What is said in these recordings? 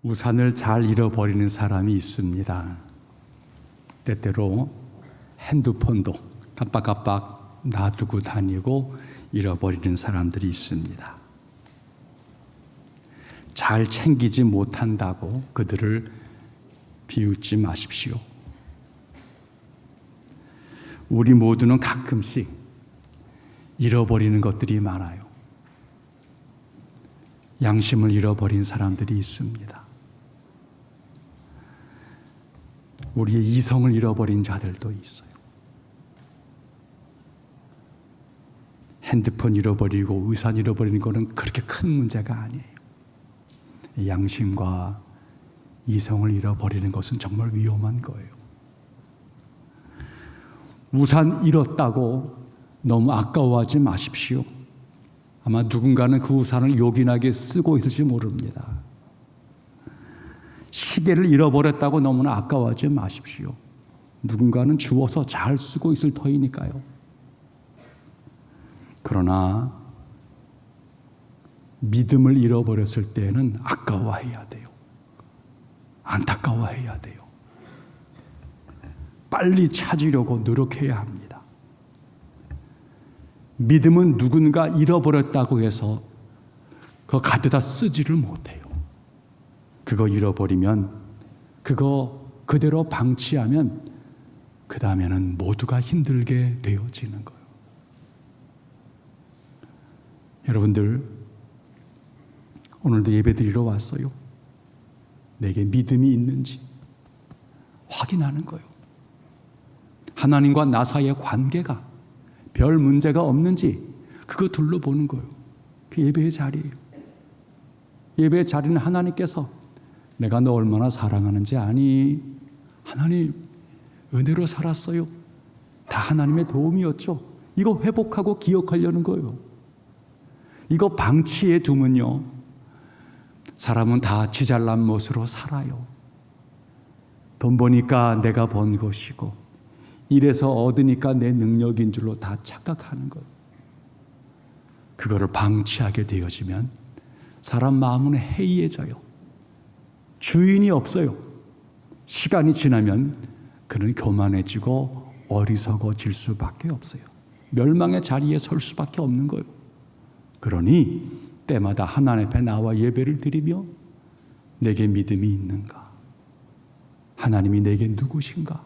우산을 잘 잃어버리는 사람이 있습니다. 때때로 핸드폰도 깜빡깜빡 놔두고 다니고 잃어버리는 사람들이 있습니다. 잘 챙기지 못한다고 그들을 비웃지 마십시오. 우리 모두는 가끔씩 잃어버리는 것들이 많아요. 양심을 잃어버린 사람들이 있습니다. 우리의 이성을 잃어버린 자들도 있어요. 핸드폰 잃어버리고 우산 잃어버리는 것은 그렇게 큰 문제가 아니에요. 양심과 이성을 잃어버리는 것은 정말 위험한 거예요. 우산 잃었다고 너무 아까워하지 마십시오. 아마 누군가는 그 우산을 요긴하게 쓰고 있을지 모릅니다. 시계를 잃어버렸다고 너무나 아까워하지 마십시오. 누군가는 주워서 잘 쓰고 있을 터이니까요. 그러나 믿음을 잃어버렸을 때는 아까워해야 돼요. 안타까워해야 돼요. 빨리 찾으려고 노력해야 합니다. 믿음은 누군가 잃어버렸다고 해서 그거 가져다 쓰지를 못해요. 그거 잃어버리면, 그거 그대로 방치하면 그 다음에는 모두가 힘들게 되어지는 거예요. 여러분들, 오늘도 예배드리러 왔어요. 내게 믿음이 있는지 확인하는 거예요. 하나님과 나 사이의 관계가 별 문제가 없는지 그거 둘러보는 거예요. 그 예배의 자리예요. 예배의 자리는 하나님께서 내가 너 얼마나 사랑하는지 아니? 하나님 은혜로 살았어요. 다 하나님의 도움이었죠. 이거 회복하고 기억하려는 거예요. 이거 방치해 두면요, 사람은 다 지 잘난 멋으로 살아요. 돈 버니까 내가 번 것이고 이래서 얻으니까 내 능력인 줄로 다 착각하는 거예요. 그거를 방치하게 되어지면 사람 마음은 해이해져요. 주인이 없어요. 시간이 지나면 그는 교만해지고 어리석어질 수밖에 없어요. 멸망의 자리에 설 수밖에 없는 거예요. 그러니 때마다 하나님 앞에 나와 예배를 드리며 내게 믿음이 있는가? 하나님이 내게 누구신가?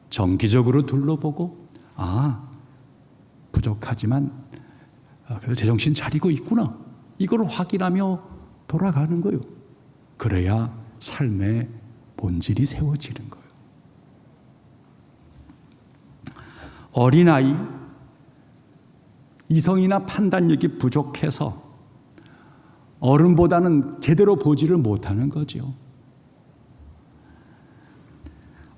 정기적으로 둘러보고 부족하지만 그래도 제정신 차리고 있구나. 이걸 확인하며 돌아가는 거예요. 그래야 삶의 본질이 세워지는 거예요. 어린아이, 이성이나 판단력이 부족해서 어른보다는 제대로 보지를 못하는 거죠.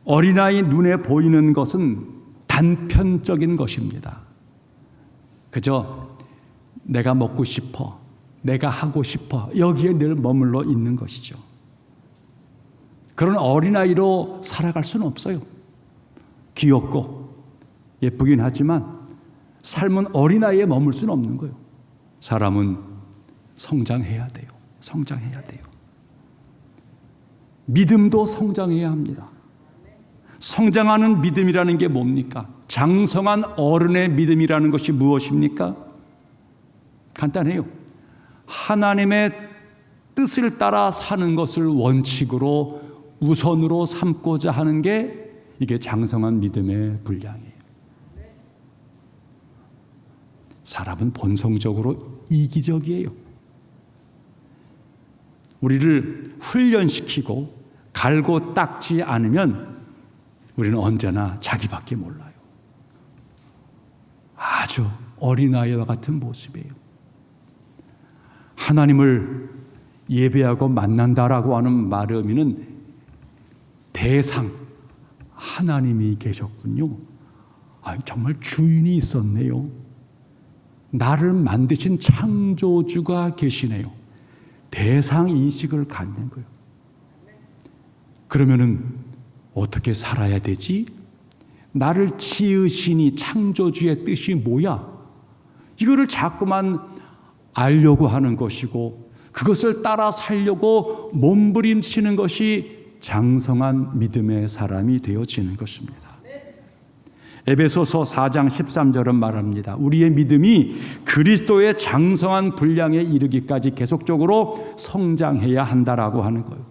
어린아이 눈에 보이는 것은 단편적인 것입니다. 그저 내가 먹고 싶어, 내가 하고 싶어, 여기에 늘 머물러 있는 것이죠. 그런 어린아이로 살아갈 수는 없어요. 귀엽고 예쁘긴 하지만 삶은 어린아이에 머물 수는 없는 거예요. 사람은 성장해야 돼요. 성장해야 돼요. 믿음도 성장해야 합니다. 성장하는 믿음이라는 게 뭡니까? 장성한 어른의 믿음이라는 것이 무엇입니까? 간단해요. 하나님의 뜻을 따라 사는 것을 원칙으로 우선으로 삼고자 하는 게 이게 장성한 믿음의 분량이에요. 사람은 본성적으로 이기적이에요. 우리를 훈련시키고 갈고 닦지 않으면 우리는 언제나 자기밖에 몰라요. 아주 어린아이와 같은 모습이에요. 하나님을 예배하고 만난다라고 하는 말의 의미는 대상, 하나님이 계셨군요. 정말 주인이 있었네요. 나를 만드신 창조주가 계시네요. 대상 인식을 갖는 거예요. 그러면은 어떻게 살아야 되지? 나를 지으시니 창조주의 뜻이 뭐야? 이거를 자꾸만 알려고 하는 것이고 그것을 따라 살려고 몸부림치는 것이 장성한 믿음의 사람이 되어지는 것입니다. 에베소서 4장 13절은 말합니다. 우리의 믿음이 그리스도의 장성한 분량에 이르기까지 계속적으로 성장해야 한다라고 하는 거예요.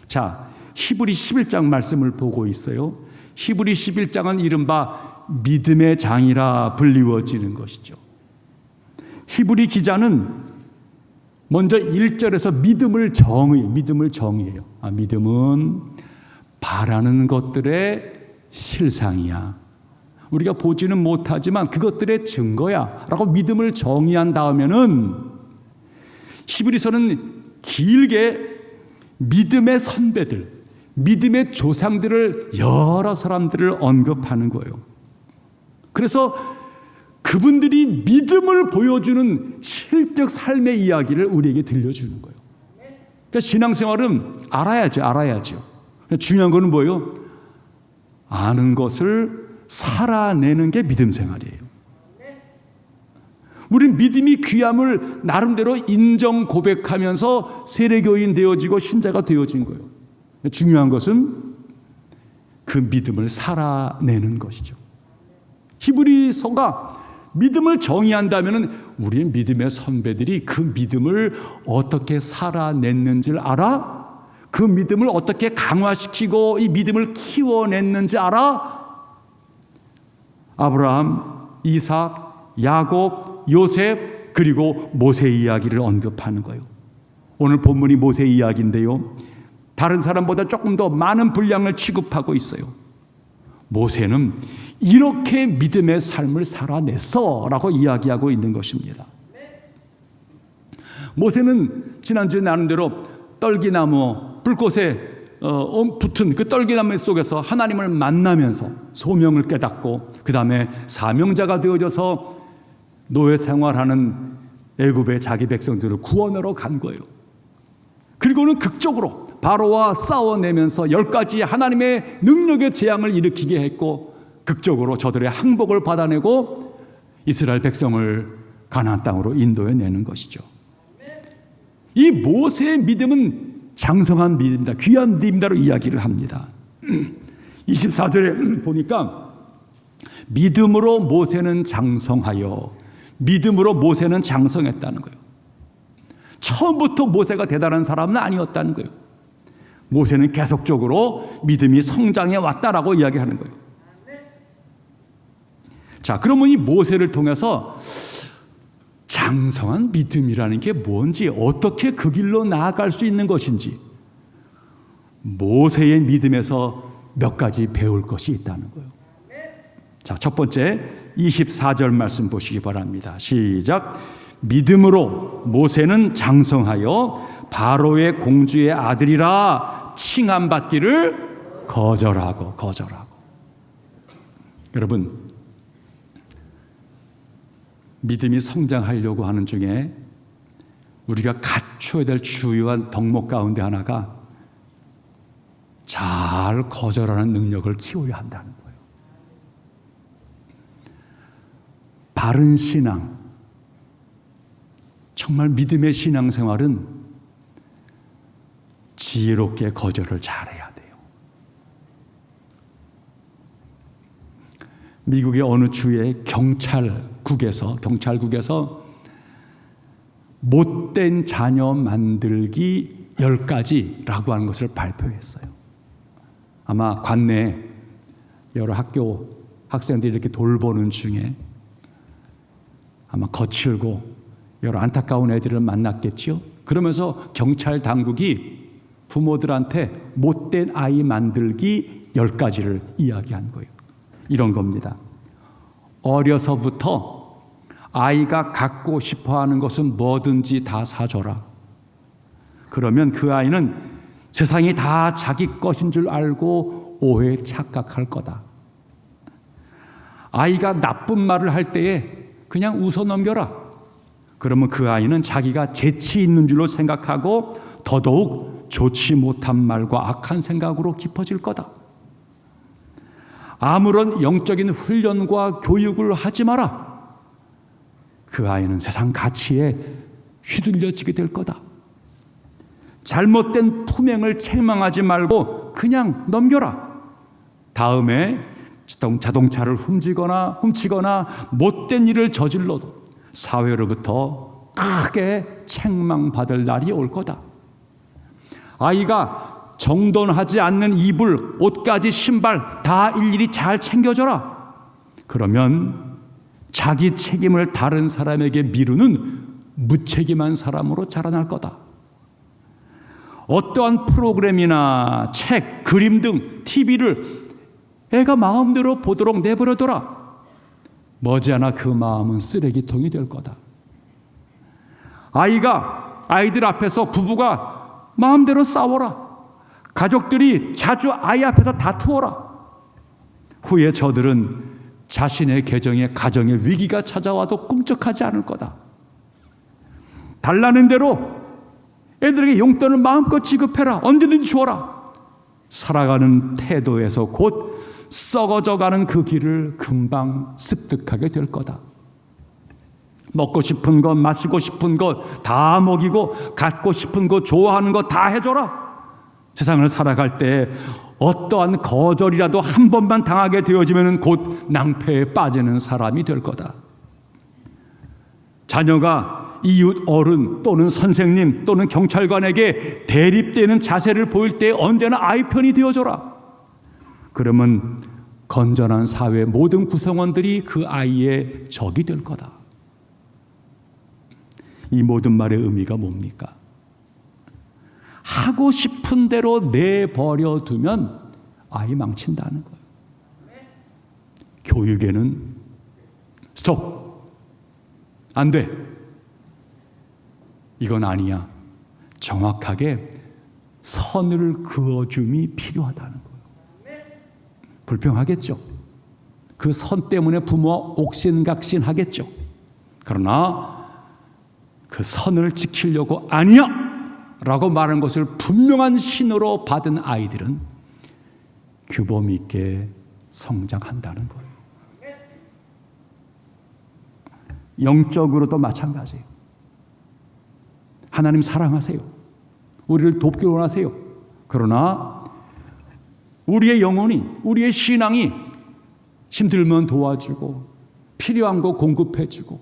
자, 히브리 11장 말씀을 보고 있어요. 히브리 11장은 이른바 믿음의 장이라 불리워지는 것이죠. 히브리 기자는 먼저 1절에서 믿음을 정의해요. 믿음은 바라는 것들의 실상이야. 우리가 보지는 못하지만 그것들의 증거야 라고 믿음을 정의한 다음에는 히브리서는 길게 믿음의 선배들, 믿음의 조상들을 여러 사람들을 언급하는 거예요. 그래서 그분들이 믿음을 보여주는 실적 삶의 이야기를 우리에게 들려주는 거예요. 그러니까 신앙생활은 알아야죠. 중요한 거는 뭐예요? 아는 것을 살아내는 게 믿음 생활이에요. 우린 믿음이 귀함을 나름대로 인정 고백하면서 세례교인 되어지고 신자가 되어진 거예요. 중요한 것은 그 믿음을 살아내는 것이죠. 히브리서가 믿음을 정의한다면 우리의 믿음의 선배들이 그 믿음을 어떻게 살아냈는지를 알아? 그 믿음을 어떻게 강화시키고 이 믿음을 키워냈는지 알아? 아브라함, 이삭, 야곱, 요셉 그리고 모세 이야기를 언급하는 거예요. 오늘 본문이 모세 이야기인데요. 다른 사람보다 조금 더 많은 분량을 취급하고 있어요. 모세는 이렇게 믿음의 삶을 살아냈어 라고 이야기하고 있는 것입니다. 모세는 지난주에 나름대로 떨기나무 불꽃에 붙은 그 떨기나무 속에서 하나님을 만나면서 소명을 깨닫고 그 다음에 사명자가 되어져서 노예 생활하는 애굽의 자기 백성들을 구원하러 간 거예요. 그리고는 극적으로 바로와 싸워내면서 10가지 하나님의 능력의 재앙을 일으키게 했고 극적으로 저들의 항복을 받아내고 이스라엘 백성을 가나안 땅으로 인도해내는 것이죠. 이 모세의 믿음은 장성한 믿음이다, 귀한 믿음이다로 이야기를 합니다. 24절에 보니까 믿음으로 모세는 장성하여, 믿음으로 모세는 장성했다는 거예요. 처음부터 모세가 대단한 사람은 아니었다는 거예요. 모세는 계속적으로 믿음이 성장해 왔다라고 이야기하는 거예요. 자, 그러면 이 모세를 통해서 장성한 믿음이라는 게 뭔지, 어떻게 그 길로 나아갈 수 있는 것인지 모세의 믿음에서 몇 가지 배울 것이 있다는 거예요. 자, 첫 번째 24절 말씀 보시기 바랍니다. 시작. 믿음으로 모세는 장성하여 바로의 공주의 아들이라 칭함받기를 거절하고. 여러분, 믿음이 성장하려고 하는 중에 우리가 갖춰야 될 주요한 덕목 가운데 하나가 잘 거절하는 능력을 키워야 한다는 거예요. 바른 신앙, 정말 믿음의 신앙생활은 지혜롭게 거절을 잘해야 돼요. 미국의 어느 주의 경찰국에서 못된 자녀 만들기 10가지라고 하는 것을 발표했어요. 아마 관내에 여러 학교 학생들이 이렇게 돌보는 중에 아마 거칠고 여러 안타까운 애들을 만났겠죠. 그러면서 경찰 당국이 부모들한테 못된 아이 만들기 10가지를 이야기한 거예요. 이런 겁니다. 어려서부터 아이가 갖고 싶어하는 것은 뭐든지 다 사줘라. 그러면 그 아이는 세상이 다 자기 것인 줄 알고 오해에 착각할 거다. 아이가 나쁜 말을 할 때에 그냥 웃어 넘겨라. 그러면 그 아이는 자기가 재치 있는 줄로 생각하고 더더욱 좋지 못한 말과 악한 생각으로 깊어질 거다. 아무런 영적인 훈련과 교육을 하지 마라. 그 아이는 세상 가치에 휘둘려지게 될 거다. 잘못된 품행을 책망하지 말고 그냥 넘겨라. 다음에 자동차를 훔치거나 못된 일을 저질러도 사회로부터 크게 책망받을 날이 올 거다. 아이가 정돈하지 않는 이불, 옷까지 신발 다 일일이 잘 챙겨줘라. 그러면 자기 책임을 다른 사람에게 미루는 무책임한 사람으로 자라날 거다. 어떠한 프로그램이나 책, 그림 등 TV를 애가 마음대로 보도록 내버려둬라. 머지않아 그 마음은 쓰레기통이 될 거다. 아이들 앞에서 부부가 마음대로 싸워라. 가족들이 자주 아이 앞에서 다투어라. 후에 저들은 자신의 가정에 위기가 찾아와도 꿈쩍하지 않을 거다. 달라는 대로 애들에게 용돈을 마음껏 지급해라. 언제든지 주어라. 살아가는 태도에서 곧 썩어져가는 그 길을 금방 습득하게 될 거다. 먹고 싶은 것, 마시고 싶은 것 다 먹이고 갖고 싶은 것, 좋아하는 것 다 해줘라. 세상을 살아갈 때 어떠한 거절이라도 한 번만 당하게 되어지면 곧 낭패에 빠지는 사람이 될 거다. 자녀가 이웃 어른 또는 선생님 또는 경찰관에게 대립되는 자세를 보일 때 언제나 아이 편이 되어줘라. 그러면 건전한 사회 모든 구성원들이 그 아이의 적이 될 거다. 이 모든 말의 의미가 뭡니까? 하고 싶은 대로 내버려 두면 아이 망친다는 거예요. 교육에는 스톱! 안 돼! 이건 아니야. 정확하게 선을 그어줌이 필요하다는 거예요. 불평하겠죠. 그 선 때문에 부모와 옥신각신하겠죠. 그러나 그 선을 지키려고 아니야! 라고 말한 것을 분명한 신호로 받은 아이들은 규범 있게 성장한다는 거예요. 영적으로도 마찬가지예요. 하나님 사랑하세요. 우리를 돕기를 원하세요. 그러나 우리의 영혼이, 우리의 신앙이 힘들면 도와주고 필요한 거 공급해주고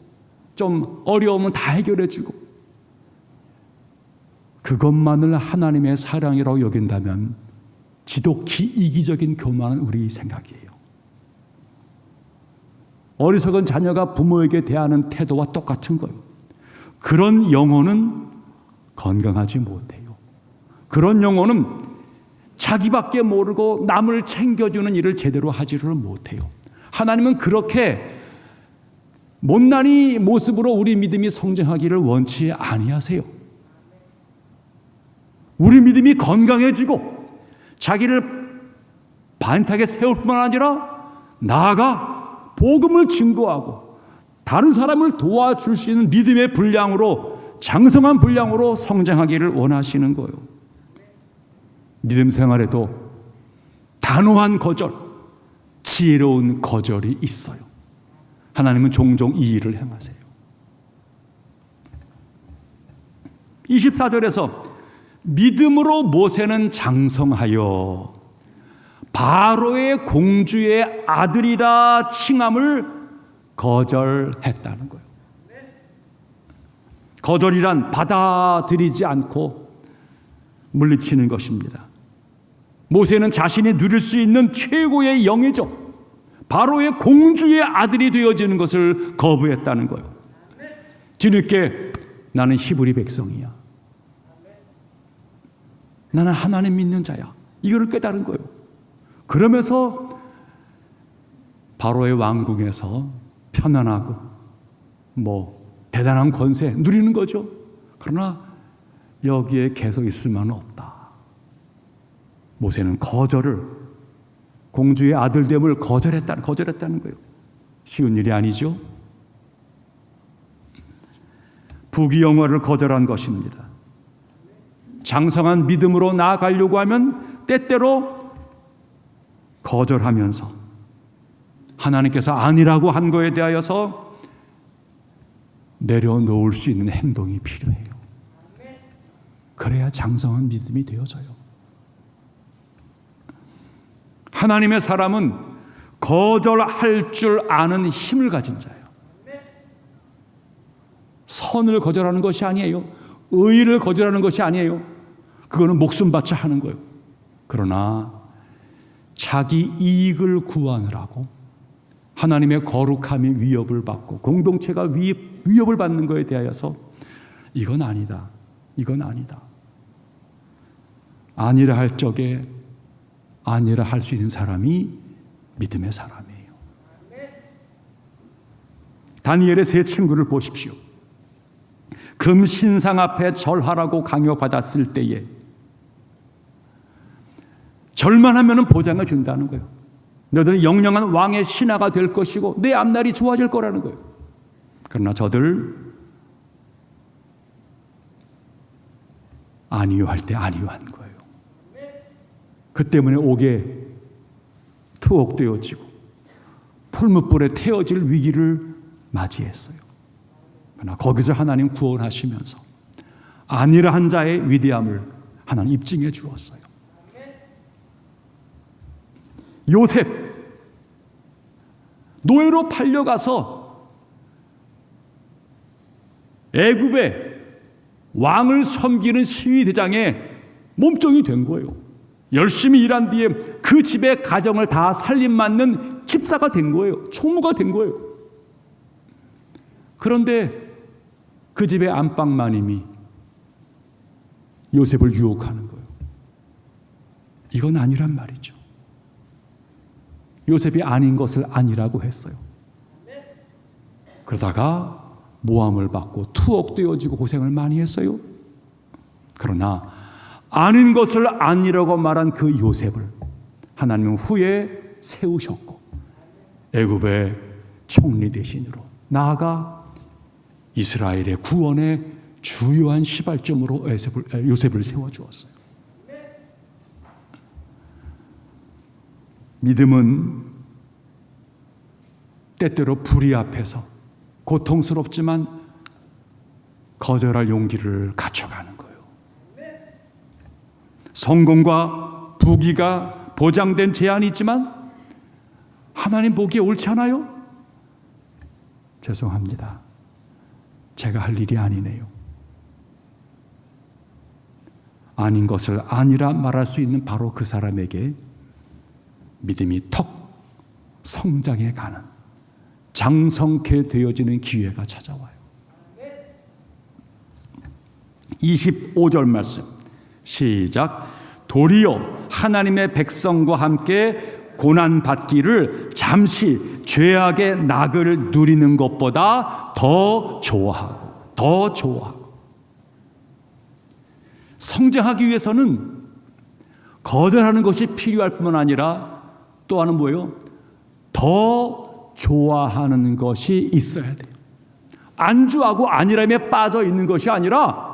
좀 어려우면 다 해결해주고 그것만을 하나님의 사랑이라고 여긴다면 지독히 이기적인 교만은 우리 생각이에요. 어리석은 자녀가 부모에게 대하는 태도와 똑같은 거예요. 그런 영혼은 건강하지 못해요. 그런 영혼은 자기밖에 모르고 남을 챙겨주는 일을 제대로 하지를 못해요. 하나님은 그렇게 못난이 모습으로 우리 믿음이 성장하기를 원치 아니하세요. 우리 믿음이 건강해지고 자기를 반듯하게 세울 뿐만 아니라 나아가 복음을 증거하고 다른 사람을 도와줄 수 있는 믿음의 분량으로, 장성한 분량으로 성장하기를 원하시는 거예요. 믿음 생활에도 단호한 거절, 지혜로운 거절이 있어요. 하나님은 종종 이 일을 행하세요. 24절에서 믿음으로 모세는 장성하여 바로의 공주의 아들이라 칭함을 거절했다는 거예요. 거절이란 받아들이지 않고 물리치는 것입니다. 모세는 자신이 누릴 수 있는 최고의 영예죠. 바로의 공주의 아들이 되어지는 것을 거부했다는 거예요. 뒤늦게 나는 히브리 백성이야. 나는 하나님 믿는 자야. 이거를 깨달은 거예요. 그러면서 바로의 왕궁에서 편안하고 대단한 권세 누리는 거죠. 그러나 여기에 계속 있을 만은 없다. 모세는 공주의 아들됨을 거절했다는 거예요. 쉬운 일이 아니죠. 부귀영화를 거절한 것입니다. 장성한 믿음으로 나아가려고 하면 때때로 거절하면서 하나님께서 아니라고 한 거에 대하여서 내려놓을 수 있는 행동이 필요해요. 그래야 장성한 믿음이 되어져요. 하나님의 사람은 거절할 줄 아는 힘을 가진 자예요. 선을 거절하는 것이 아니에요. 의를 거절하는 것이 아니에요. 그거는 목숨 바쳐 하는 거예요. 그러나 자기 이익을 구하느라고 하나님의 거룩함이 위협을 받고 공동체가 위협을 받는 것에 대하여서 이건 아니다. 이건 아니다. 아니라 할 적에 아니라 할 수 있는 사람이 믿음의 사람이에요. 다니엘의 세 친구를 보십시오. 금 신상 앞에 절하라고 강요받았을 때에 절만 하면 보장해 준다는 거예요. 너희들은 영영한 왕의 신하가 될 것이고 내 앞날이 좋아질 거라는 거예요. 그러나 저들 아니요 할 때 아니요 한 거예요. 그 때문에 옥에 투옥되어지고 풀무불에 태워질 위기를 맞이했어요. 그러나 거기서 하나님 구원하시면서 아니라 한 자의 위대함을 하나님 입증해 주었어요. 요셉 노예로 팔려가서 애굽의 왕을 섬기는 시위대장의 몸종이 된 거예요. 열심히 일한 뒤에 그 집의 가정을 다 살림맞는 집사가 된 거예요. 총무가 된 거예요. 그런데 그 집의 안방마님이 요셉을 유혹하는 거예요. 이건 아니란 말이죠. 요셉이 아닌 것을 아니라고 했어요. 그러다가 모함을 받고 투옥되어지고 고생을 많이 했어요. 그러나 아닌 것을 아니라고 말한 그 요셉을 하나님은 후에 세우셨고 애굽의 총리 대신으로 나아가 이스라엘의 구원의 주요한 시발점으로 요셉을 세워주었어요. 믿음은 때때로 불의 앞에서 고통스럽지만 거절할 용기를 갖춰가는 거예요. 성공과 부귀가 보장된 제한이 있지만 하나님 보기에 옳지 않아요? 죄송합니다. 제가 할 일이 아니네요. 아닌 것을 아니라 말할 수 있는 바로 그 사람에게 믿음이 턱 성장해 가는 장성케 되어지는 기회가 찾아와요. 25절 말씀 시작. 도리어 하나님의 백성과 함께 고난받기를 잠시 죄악의 낙을 누리는 것보다 더 좋아하고 성장하기 위해서는 거절하는 것이 필요할 뿐만 아니라 또 하나는 뭐예요? 더 좋아하는 것이 있어야 돼요. 안주하고 안일함에 빠져 있는 것이 아니라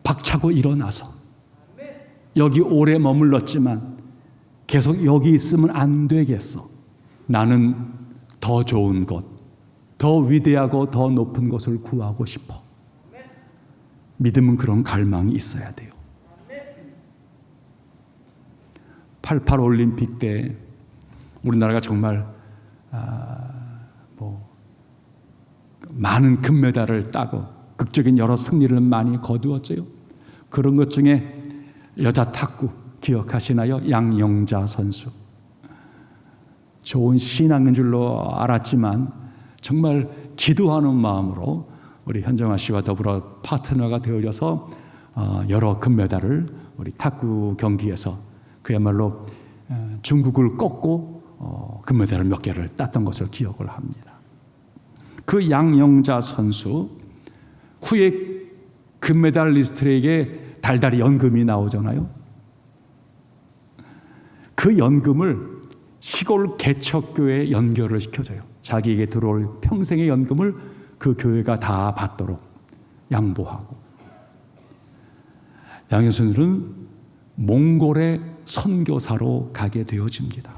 박차고 일어나서 여기 오래 머물렀지만 계속 여기 있으면 안 되겠어. 나는 더 좋은 것, 더 위대하고 더 높은 것을 구하고 싶어. 믿음은 그런 갈망이 있어야 돼요. 88 올림픽 때 우리나라가 정말 많은 금메달을 따고 극적인 여러 승리를 많이 거두었죠. 그런 것 중에 여자 탁구 기억하시나요? 양영자 선수. 좋은 신앙인 줄로 알았지만 정말 기도하는 마음으로 우리 현정아 씨와 더불어 파트너가 되어져서 여러 금메달을 우리 탁구 경기에서 그야말로 중국을 꺾고 금메달을 몇 개를 땄던 것을 기억을 합니다. 그 양영자 선수 후에 금메달리스트에게 달달이 연금이 나오잖아요. 그 연금을 시골 개척교회에 연결을 시켜줘요. 자기에게 들어올 평생의 연금을 그 교회가 다 받도록 양보하고. 양효선은 몽골의 선교사로 가게 되어집니다.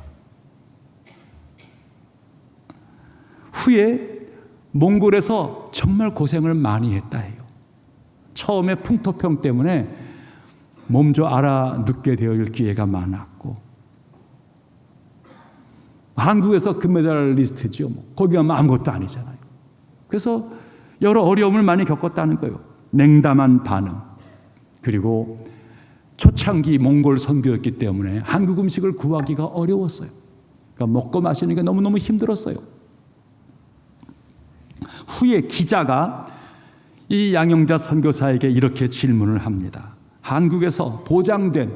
후에 몽골에서 정말 고생을 많이 했다 해요. 처음에 풍토병 때문에 몸소 알아눕게 될 기회가 많았고, 한국에서 금메달리스트죠. 거기 가면 아무것도 아니잖아요. 그래서 여러 어려움을 많이 겪었다는 거예요. 냉담한 반응, 그리고 초창기 몽골 선교였기 때문에 한국 음식을 구하기가 어려웠어요. 그러니까 먹고 마시는 게 너무너무 힘들었어요. 후에 기자가 이 양영자 선교사에게 이렇게 질문을 합니다. 한국에서 보장된,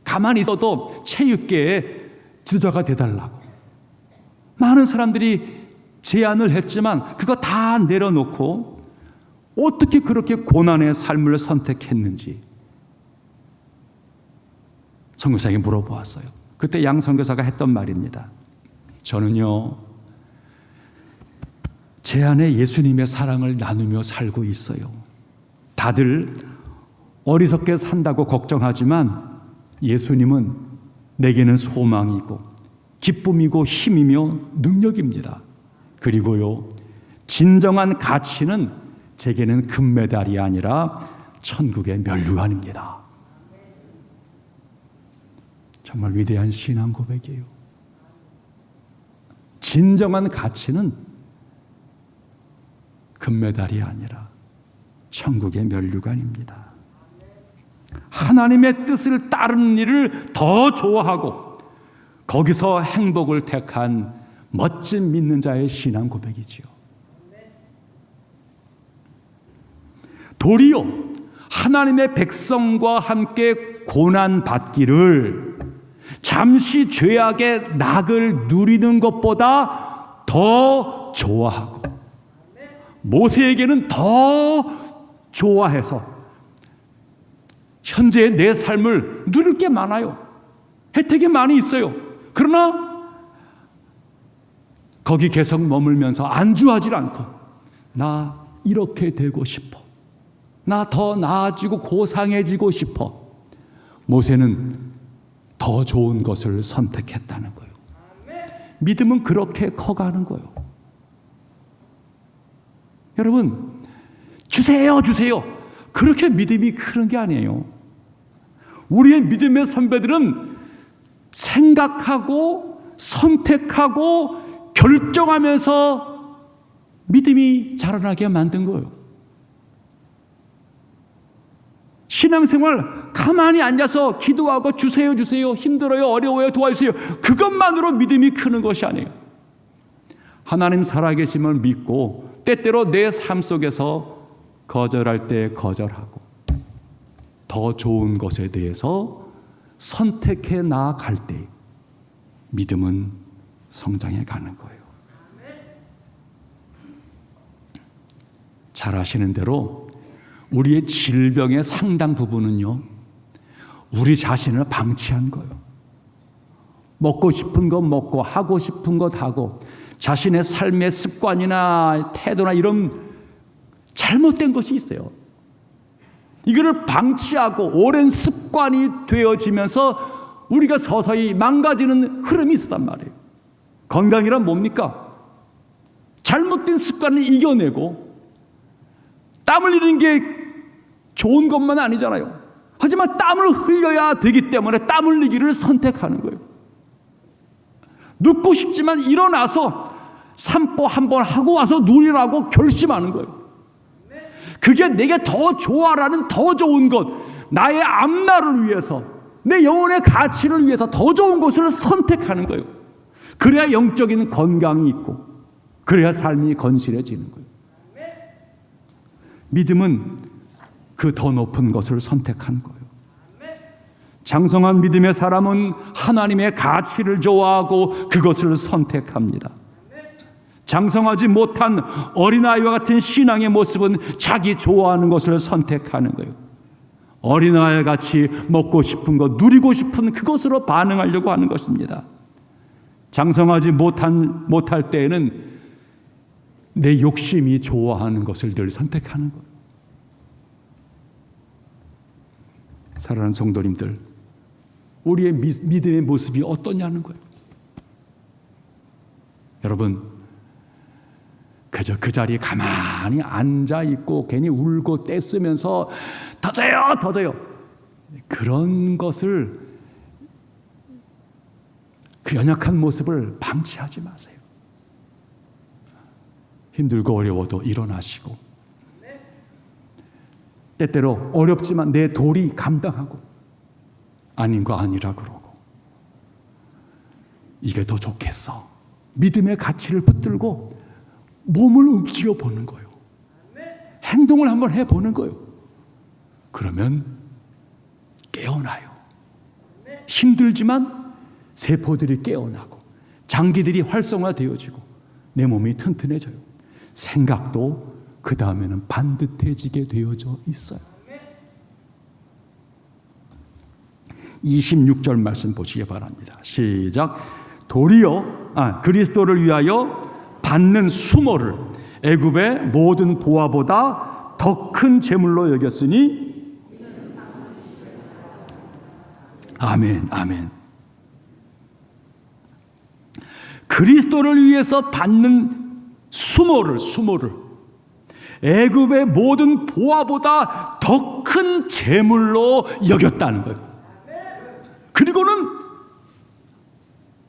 가만히 있어도 체육계의 지도자가 되달라고. 많은 사람들이 제안을 했지만 그거 다 내려놓고 어떻게 그렇게 고난의 삶을 선택했는지 선교사에게 물어보았어요. 그때 양 선교사가 했던 말입니다. 저는요, 제 안에 예수님의 사랑을 나누며 살고 있어요. 다들 어리석게 산다고 걱정하지만 예수님은 내게는 소망이고 기쁨이고 힘이며 능력입니다. 그리고요, 진정한 가치는 제게는 금메달이 아니라 천국의 면류관입니다. 정말 위대한 신앙 고백이에요. 진정한 가치는 금메달이 아니라 천국의 면류관입니다. 하나님의 뜻을 따르는 일을 더 좋아하고 거기서 행복을 택한 멋진 믿는 자의 신앙 고백이지요. 도리어 하나님의 백성과 함께 고난 받기를 잠시 죄악의 낙을 누리는 것보다 더 좋아하고 모세에게는 더 좋아해서 현재의 내 삶을 누릴 게 많아요. 혜택이 많이 있어요. 그러나 거기 계속 머물면서 안주하지 않고 나 이렇게 되고 싶어. 나 더 나아지고 고상해지고 싶어. 모세는 더 좋은 것을 선택했다는 거예요. 믿음은 그렇게 커가는 거예요. 여러분, 주세요, 주세요. 그렇게 믿음이 크는 게 아니에요. 우리의 믿음의 선배들은 생각하고 선택하고 결정하면서 믿음이 자라나게 만든 거예요. 신앙생활 가만히 앉아서 기도하고 주세요, 주세요, 힘들어요, 어려워요, 도와주세요. 그것만으로 믿음이 크는 것이 아니에요. 하나님 살아계심을 믿고 때때로 내 삶 속에서 거절할 때 거절하고 더 좋은 것에 대해서 선택해 나아갈 때 믿음은 성장해 가는 거예요. 잘 아시는 대로 우리의 질병의 상당 부분은요, 우리 자신을 방치한 거예요. 먹고 싶은 거 먹고 하고 싶은 것 하고 자신의 삶의 습관이나 태도나 이런 잘못된 것이 있어요. 이거를 방치하고 오랜 습관이 되어지면서 우리가 서서히 망가지는 흐름이 있었단 말이에요. 건강이란 뭡니까? 잘못된 습관을 이겨내고 땀 흘리는 게 좋은 것만 아니잖아요. 하지만 땀을 흘려야 되기 때문에 땀 흘리기를 선택하는 거예요. 눕고 싶지만 일어나서 산보 한번 하고 와서 누리라고 결심하는 거예요. 그게 내게 더 좋아라는 더 좋은 것, 나의 앞날을 위해서, 내 영혼의 가치를 위해서 더 좋은 것을 선택하는 거예요. 그래야 영적인 건강이 있고 그래야 삶이 건실해지는 거예요. 믿음은 그 더 높은 것을 선택한 거예요. 장성한 믿음의 사람은 하나님의 가치를 좋아하고 그것을 선택합니다. 장성하지 못한 어린아이와 같은 신앙의 모습은 자기 좋아하는 것을 선택하는 거예요. 어린아이 같이 먹고 싶은 것, 누리고 싶은 그것으로 반응하려고 하는 것입니다. 장성하지 못할 때에는 내 욕심이 좋아하는 것을 늘 선택하는 거예요. 사랑하는 성도님들, 우리의 믿음의 모습이 어떠냐는 거예요. 여러분, 그저 그 자리에 가만히 앉아있고 괜히 울고 떼쓰면서 더 줘요. 그런 것을, 그 연약한 모습을 방치하지 마세요. 힘들고 어려워도 일어나시고, 때때로 어렵지만 내 도리 감당하고 아닌 거 아니라 그러고, 이게 더 좋겠어. 믿음의 가치를 붙들고 몸을 움직여 보는 거예요. 행동을 한번 해보는 거예요. 그러면 깨어나요. 힘들지만 세포들이 깨어나고 장기들이 활성화되어지고 내 몸이 튼튼해져요. 생각도 그 다음에는 반듯해지게 되어져 있어요. 26절 말씀 보시기 바랍니다. 시작. 도리어 그리스도를 위하여 받는 수모를 애굽의 모든 보화보다 더 큰 재물로 여겼으니. 아멘, 아멘. 그리스도를 위해서 받는 수모를 애굽의 모든 보화보다 더 큰 재물로 여겼다는 거예요. 그리고는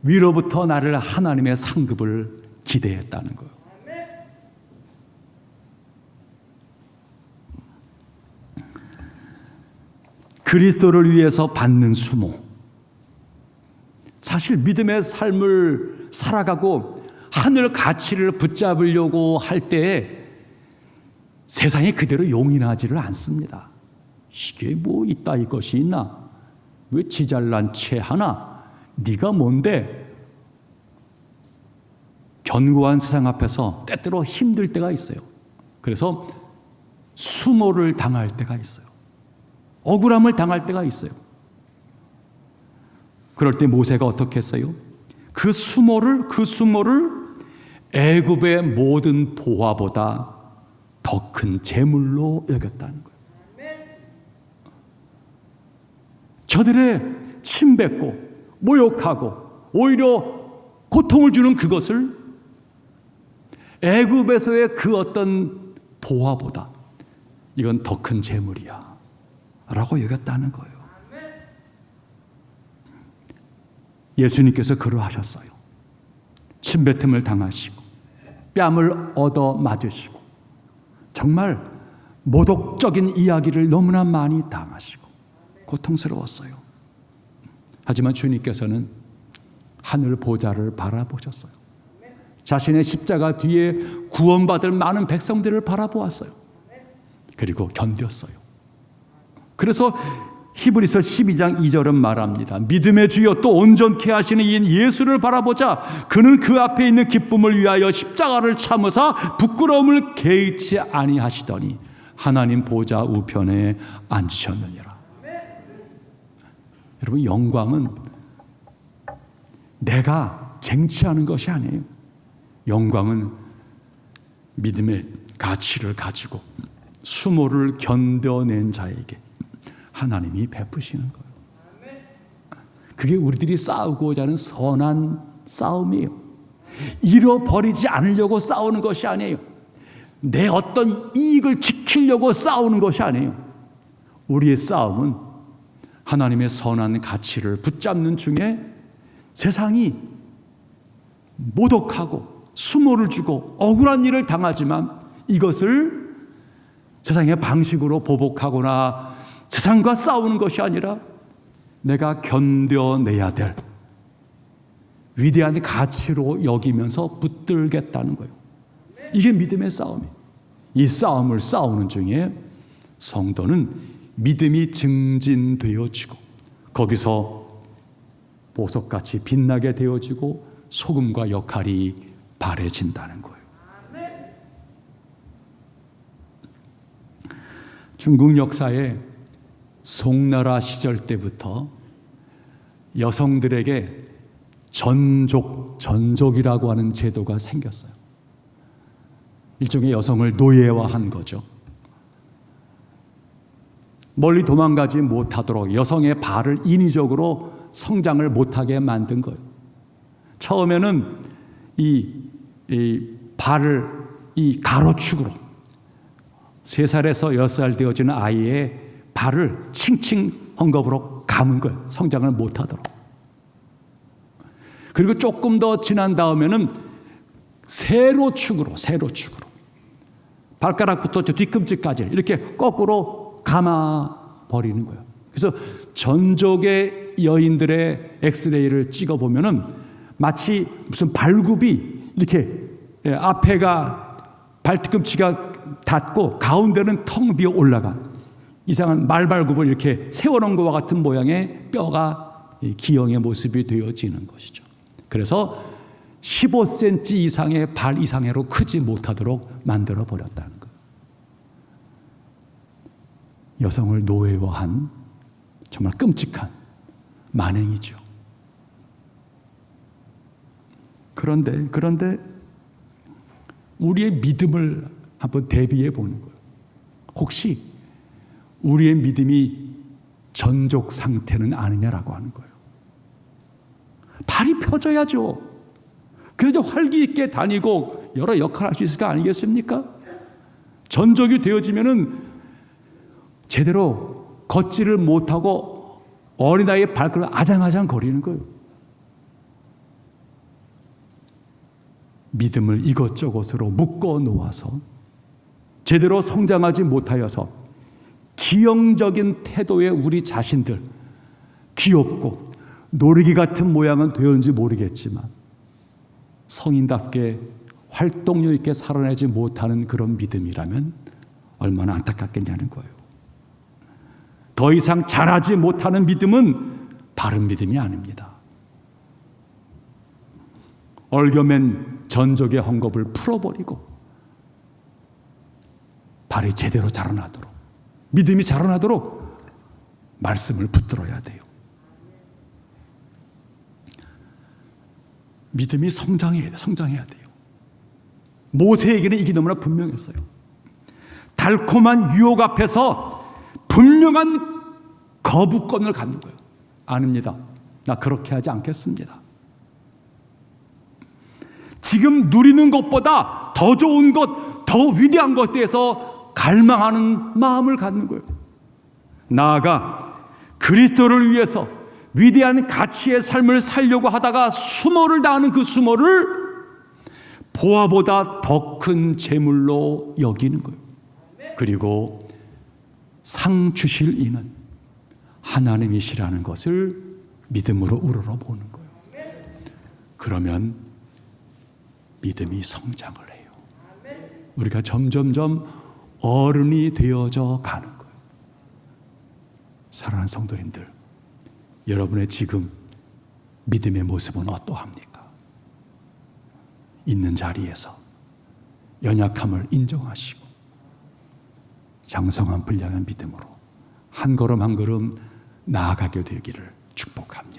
위로부터 나를 하나님의 상급을 기대했다는 거예요. 그리스도를 위해서 받는 수모. 사실 믿음의 삶을 살아가고 하늘 가치를 붙잡으려고 할 때 세상에 그대로 용인하지를 않습니다. 이게 뭐 이따위 것이 있나? 왜 지잘난 채 하나? 네가 뭔데? 견고한 세상 앞에서 때때로 힘들 때가 있어요. 그래서 수모를 당할 때가 있어요. 억울함을 당할 때가 있어요. 그럴 때 모세가 어떻게 했어요? 그 수모를 애굽의 모든 보화보다 더 큰 재물로 여겼다는 거예요. 저들의 침뱉고 모욕하고 오히려 고통을 주는 그것을 애굽에서의 그 어떤 보화보다 이건 더 큰 재물이야 라고 여겼다는 거예요. 예수님께서 그러하셨어요. 침뱉음을 당하시고 뺨을 얻어 맞으시고 정말 모독적인 이야기를 너무나 많이 당하시고 고통스러웠어요. 하지만 주님께서는 하늘 보좌를 바라보셨어요. 자신의 십자가 뒤에 구원받을 많은 백성들을 바라보았어요. 그리고 견뎠어요. 그래서 히브리서 12장 2절은 말합니다. 믿음의 주여 또 온전케 하시는 이인 예수를 바라보자. 그는 그 앞에 있는 기쁨을 위하여 십자가를 참으사 부끄러움을 개의치 아니하시더니 하나님 보좌 우편에 앉으셨느니라. 여러분, 영광은 내가 쟁취하는 것이 아니에요. 영광은 믿음의 가치를 가지고 수모를 견뎌낸 자에게 하나님이 베푸시는 거예요. 그게 우리들이 싸우고자 하는 선한 싸움이에요. 잃어버리지 않으려고 싸우는 것이 아니에요. 내 어떤 이익을 지키려고 싸우는 것이 아니에요. 우리의 싸움은 하나님의 선한 가치를 붙잡는 중에 세상이 모독하고 수모를 주고 억울한 일을 당하지만 이것을 세상의 방식으로 보복하거나 세상과 싸우는 것이 아니라 내가 견뎌내야 될 위대한 가치로 여기면서 붙들겠다는 거예요. 이게 믿음의 싸움이에요. 이 싸움을 싸우는 중에 성도는 믿음이 증진되어지고 거기서 보석같이 빛나게 되어지고 소금과 역할이 바래진다는 거예요. 중국 역사에 송나라 시절 때부터 여성들에게 전족이라고 하는 제도가 생겼어요. 일종의 여성을 노예화한 거죠. 멀리 도망가지 못하도록 여성의 발을 인위적으로 성장을 못하게 만든 거예요. 처음에는 이 발을 이 가로축으로 3살에서 10살 되어지는 아이의 발을 칭칭 헝겊으로 감은 거예요. 성장을 못하도록. 그리고 조금 더 지난 다음에는 세로축으로 발가락부터 저 뒤꿈치까지 이렇게 거꾸로 감아 버리는 거예요. 그래서 전족의 여인들의 엑스레이를 찍어 보면은 마치 무슨 발굽이 이렇게 앞에가 발뒤꿈치가 닿고 가운데는 텅 비어 올라간 이상한 말발굽을 이렇게 세워놓은 것과 같은 모양의 뼈가 기형의 모습이 되어지는 것이죠. 그래서 15cm 이상의 발 이상으로 크지 못하도록 만들어 버렸다는 거예요. 여성을 노예화한 정말 끔찍한 만행이죠. 그런데 우리의 믿음을 한번 대비해 보는 거예요. 혹시 우리의 믿음이 전족 상태는 아니냐라고 하는 거예요. 발이 펴져야죠. 그래도 활기 있게 다니고 여러 역할을 할 수 있을 거 아니겠습니까? 전족이 되어지면은 제대로 걷지를 못하고 어린아이의 발걸음을 아장아장 거리는 거예요. 믿음을 이것저것으로 묶어 놓아서 제대로 성장하지 못하여서 기형적인 태도의 우리 자신들, 귀엽고 노르기 같은 모양은 되었는지 모르겠지만 성인답게 활동력 있게 살아내지 못하는 그런 믿음이라면 얼마나 안타깝겠냐는 거예요. 더 이상 자라지 못하는 믿음은 바른 믿음이 아닙니다. 얼겨맨 전족의 헝겊을 풀어버리고 발이 제대로 자라나도록, 믿음이 자라나도록 말씀을 붙들어야 돼요. 믿음이 성장해야 돼요. 모세에게는 이게 너무나 분명했어요. 달콤한 유혹 앞에서 분명한 거부권을 갖는 거예요. 아닙니다. 나 그렇게 하지 않겠습니다. 지금 누리는 것보다 더 좋은 것, 더 위대한 것에 대해서 갈망하는 마음을 갖는 거예요. 나아가 그리스도를 위해서 위대한 가치의 삶을 살려고 하다가 수모를 다하는 그 수모를 보화보다 더 큰 재물로 여기는 거예요. 그리고 상 주실 이는 하나님이시라는 것을 믿음으로 우러러보는 거예요. 그러면 믿음이 성장을 해요. 우리가 점점점 어른이 되어져 가는 거예요. 사랑하는 성도님들, 여러분의 지금 믿음의 모습은 어떠합니까? 있는 자리에서 연약함을 인정하시고 장성한 분량의 믿음으로 한 걸음 한 걸음 나아가게 되기를 축복합니다.